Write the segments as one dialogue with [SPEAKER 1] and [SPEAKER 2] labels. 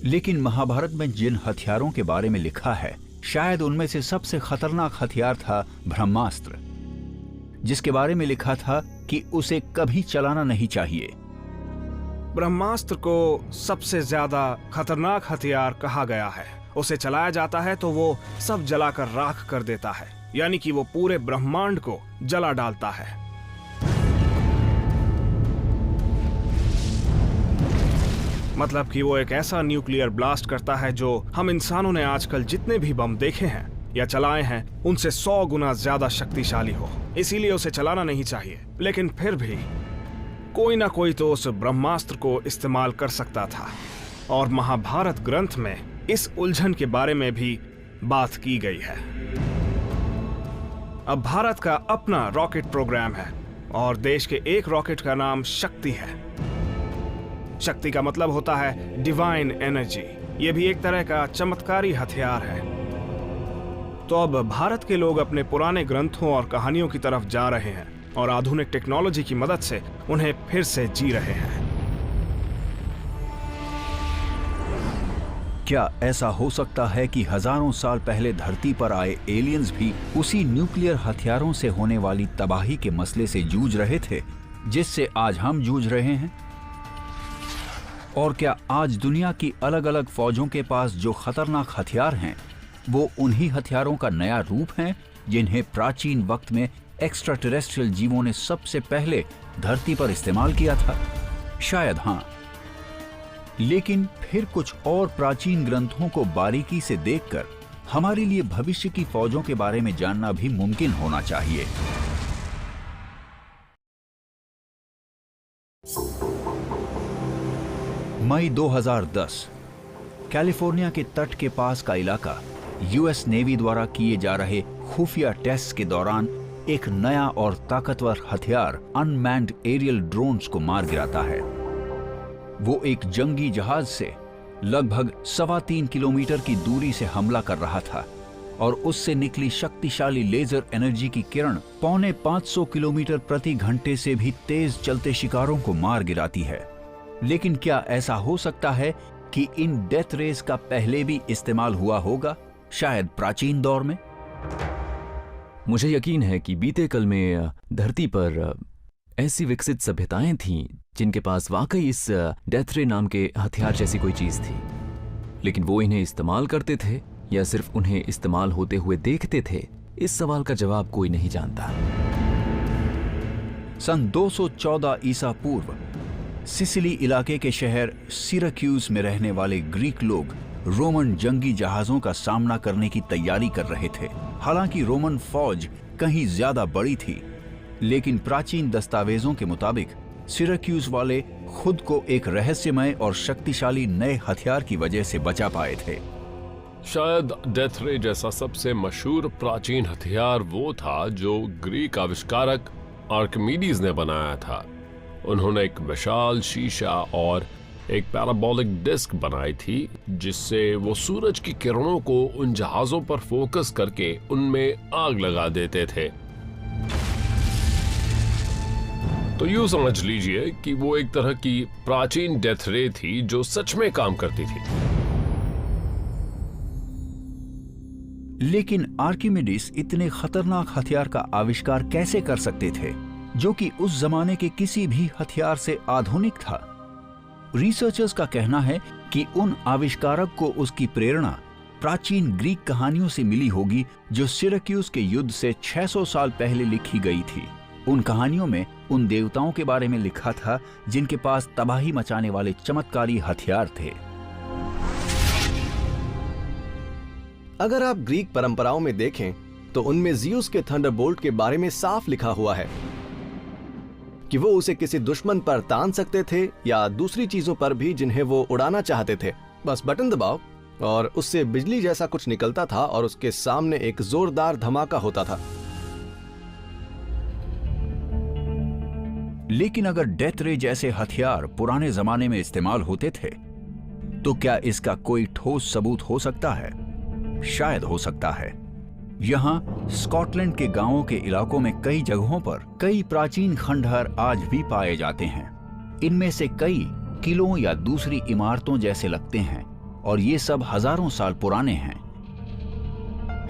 [SPEAKER 1] लेकिन महाभारत में जिन हथियारों के बारे में लिखा है, शायद उनमें से सबसे खतरनाक हथियार था ब्रह्मास्त्र, जिसके बारे में लिखा था कि उसे कभी चलाना नहीं चाहिए।
[SPEAKER 2] ब्रह्मास्त्र को सबसे ज्यादा खतरनाक हथियार कहा गया है। उसे चलाया जाता है तो वो सब जलाकर राख कर देता है, यानी कि वो पूरे ब्रह्मांड को जला डालता है। मतलब कि वो एक ऐसा न्यूक्लियर ब्लास्ट करता है जो हम इंसानों ने आजकल जितने भी बम देखे हैं या चलाए हैं उनसे 100 गुना ज्यादा शक्तिशाली हो। इसीलिए उसे चलाना नहीं चाहिए। लेकिन फिर भी कोई ना कोई तो उस ब्रह्मास्त्र को इस्तेमाल कर सकता था, और महाभारत ग्रंथ में इस उलझन के बारे में भी बात की गई है। अब भारत का अपना रॉकेट प्रोग्राम है और देश के एक रॉकेट का नाम शक्ति है। शक्ति का मतलब होता है डिवाइन एनर्जी। यह भी एक तरह का चमत्कारी हथियार है। तो अब भारत के लोग अपने पुराने ग्रंथों और कहानियों की तरफ जा रहे हैं और आधुनिक टेक्नोलॉजी की मदद से उन्हें फिर से जी रहे हैं।
[SPEAKER 1] क्या ऐसा हो सकता है कि हजारों साल पहले धरती पर आए एलियंस भी उसी न्यूक्लियर हथियारों से होने वाली तबाही के मसले से जूझ रहे थे जिससे आज हम जूझ रहे हैं? और क्या आज दुनिया की अलग अलग फौजों के पास जो खतरनाक हथियार हैं, वो उन्हीं हथियारों का नया रूप हैं जिन्हें प्राचीन वक्त में एक्स्ट्रा टेरेस्ट्रियल जीवों ने सबसे पहले धरती पर इस्तेमाल किया था? शायद हां। लेकिन फिर कुछ और प्राचीन ग्रंथों को बारीकी से देखकर हमारे लिए भविष्य की फौजों के बारे में जानना भी मुमकिन होना चाहिए। मई 2010, कैलिफोर्निया के तट के पास का इलाका यूएस नेवी द्वारा किए जा रहे खुफिया टेस्ट के दौरान एक नया और ताकतवर हथियार अनमैन्ड एरियल ड्रोन्स को मार गिराता है। वो एक जंगी जहाज से लगभग 3.25 किलोमीटर की दूरी से हमला कर रहा था और उससे निकली शक्तिशाली लेजर एनर्जी की किरण 450 किलोमीटर प्रति घंटे से भी तेज चलते शिकारों को मार गिराती है। लेकिन क्या ऐसा हो सकता है कि इन डेथ रेस का पहले भी इस्तेमाल हुआ होगा, शायद प्राचीन दौर में?
[SPEAKER 3] मुझे यकीन है कि बीते कल में धरती पर ऐसी विकसित सभ्यताएं थीं जिनके पास वाकई इस डेथ रे नाम के हथियार जैसी कोई चीज थी, लेकिन वो इन्हें इस्तेमाल करते थे या सिर्फ उन्हें इस्तेमाल होते हुए देखते थे, इस सवाल का जवाब कोई नहीं जानता।
[SPEAKER 1] सन 214 ईसा पूर्व सिसिली इलाके के शहर सिराक्यूज में रहने वाले ग्रीक लोग रोमन जंगी जहाजों का सामना करने की तैयारी कर रहे थे। हालांकि रोमन फौज कहीं ज्यादा बड़ी थी, लेकिन प्राचीन दस्तावेजों के मुताबिक सिराक्यूज वाले खुद को एक रहस्यमय और शक्तिशाली नए हथियार की वजह से बचा पाए थे।
[SPEAKER 4] शायद डेथ रे जैसा सबसे मशहूर प्राचीन हथियार वो था जो ग्रीक आविष्कारक आर्किमीडीज ने बनाया था। उन्होंने एक विशाल शीशा और एक पैराबोलिक डिस्क बनाई थी जिससे वो सूरज की किरणों को उन जहाजों पर फोकस करके उनमें आग लगा देते थे। तो यूं समझ लीजिए कि वो एक तरह की प्राचीन डेथ रे थी जो सच में काम करती थी।
[SPEAKER 1] लेकिन आर्किमिडीज इतने खतरनाक हथियार का आविष्कार कैसे कर सकते थे जो कि उस जमाने के किसी भी हथियार से आधुनिक था? रिसर्चर्स का कहना है कि उन आविष्कारक को उसकी प्रेरणा प्राचीन ग्रीक कहानियों से मिली होगी जो सिराक्यूज के युद्ध से 600 साल पहले लिखी गई थी। उन कहानियों में उन देवताओं के बारे में लिखा था जिनके पास तबाही मचाने वाले चमत्कारी हथियार थे।
[SPEAKER 5] अगर आप ग्रीक परंपराओं में देखें तो उनमें ज़ीउस के थंडरबोल्ट के बारे में साफ लिखा हुआ है कि वो उसे किसी दुश्मन पर तान सकते थे या दूसरी चीजों पर भी जिन्हें वो उड़ाना चाहते थे। बस बटन दबाओ और उससे बिजली जैसा कुछ निकलता था और उसके सामने एक जोरदार धमाका होता था।
[SPEAKER 1] लेकिन अगर डेथ रे जैसे हथियार पुराने जमाने में इस्तेमाल होते थे तो क्या इसका कोई ठोस सबूत हो सकता है? शायद हो सकता है। यहाँ स्कॉटलैंड के गांवों के इलाकों में कई जगहों पर कई प्राचीन खंडहर आज भी पाए जाते हैं। इनमें से कई किलों या दूसरी इमारतों जैसे लगते हैं, और ये सब हजारों साल पुराने हैं।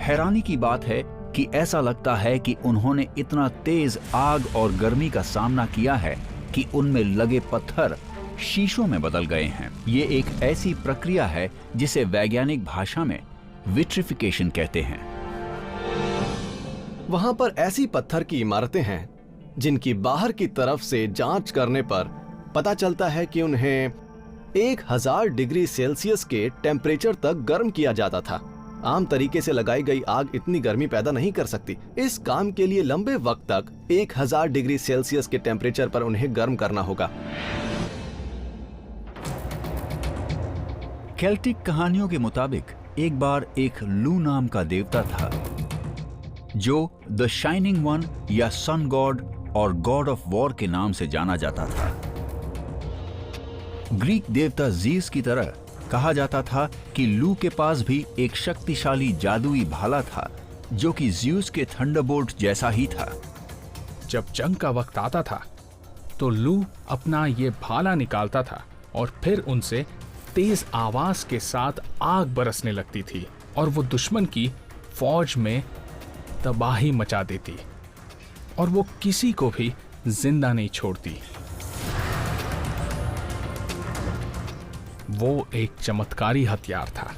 [SPEAKER 1] हैरानी की बात है कि ऐसा लगता है कि उन्होंने इतना तेज आग और गर्मी का सामना किया है कि उनमें लगे पत्थर शीशों में बदल गए हैं। ये एक ऐसी प्रक्रिया है जिसे वैज्ञानिक भाषा में विट्रिफिकेशन कहते हैं।
[SPEAKER 5] वहां पर ऐसी पत्थर की इमारतें हैं जिनकी बाहर की तरफ से जांच करने पर पता चलता है कि उन्हें 1000 डिग्री सेल्सियस के टेम्परेचर तक गर्म किया जाता था। आम तरीके से लगाई गई आग इतनी गर्मी पैदा नहीं कर सकती। इस काम के लिए लंबे वक्त तक 1000 डिग्री सेल्सियस के टेम्परेचर पर उन्हें गर्म करना होगा।
[SPEAKER 1] केल्टिक कहानियों के मुताबिक एक बार एक लू नाम का देवता था जो द शाइनिंग वन या सन गॉड और गॉड ऑफ वॉर के नाम से जाना जाता था। ग्रीक देवता जीस की तरह कहा जाता था कि लू के पास भी एक शक्तिशाली जादुई भाला था जो कि ज्यूस के थंडरबोल्ट जैसा ही था।
[SPEAKER 6] जब जंग का वक्त आता था तो लू अपना ये भाला निकालता था और फिर उनसे तेज आवाज के साथ आग बरसने लगती थी और वो दुश्मन की फौज में तबाही मचा देती और वो किसी को भी जिंदा नहीं छोड़ती। वो एक चमत्कारी हथियार था।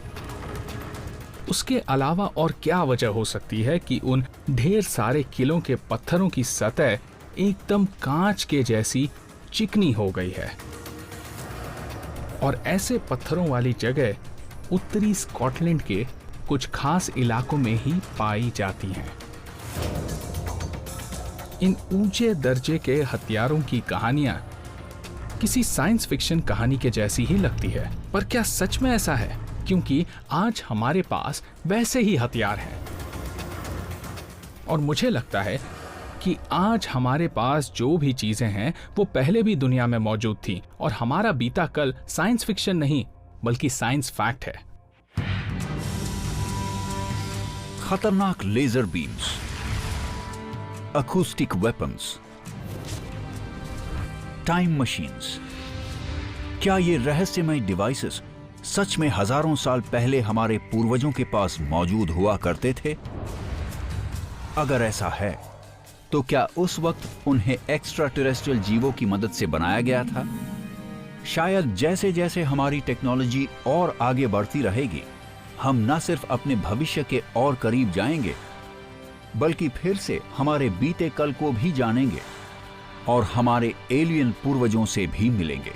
[SPEAKER 6] उसके अलावा और क्या वजह हो सकती है कि उन ढेर सारे किलों के पत्थरों की सतह एकदम कांच के जैसी चिकनी हो गई है और ऐसे पत्थरों वाली जगह उत्तरी स्कॉटलैंड के कुछ खास इलाकों में ही पाई जाती हैं। इन ऊंचे दर्जे के हथियारों की कहानियां किसी साइंस फिक्शन कहानी के जैसी ही लगती है, पर क्या सच में ऐसा है? क्योंकि आज हमारे पास वैसे ही हथियार हैं और मुझे लगता है कि आज हमारे पास जो भी चीजें हैं वो पहले भी दुनिया में मौजूद थी और हमारा बीता कल साइंस फिक्शन नहीं बल्कि साइंस फैक्ट है।
[SPEAKER 1] खतरनाक laser beams, acoustic weapons, time machines. क्या ये रहस्यमय डिवाइसेस सच में हजारों साल पहले हमारे पूर्वजों के पास मौजूद हुआ करते थे? अगर ऐसा है तो क्या उस वक्त उन्हें एक्स्ट्रा टेरेस्ट्रियल जीवों की मदद से बनाया गया था? शायद जैसे जैसे हमारी टेक्नोलॉजी और आगे बढ़ती रहेगी, हम न सिर्फ अपने भविष्य के और करीब जाएंगे, बल्कि फिर से हमारे बीते कल को भी जानेंगे और हमारे एलियन पूर्वजों से भी मिलेंगे।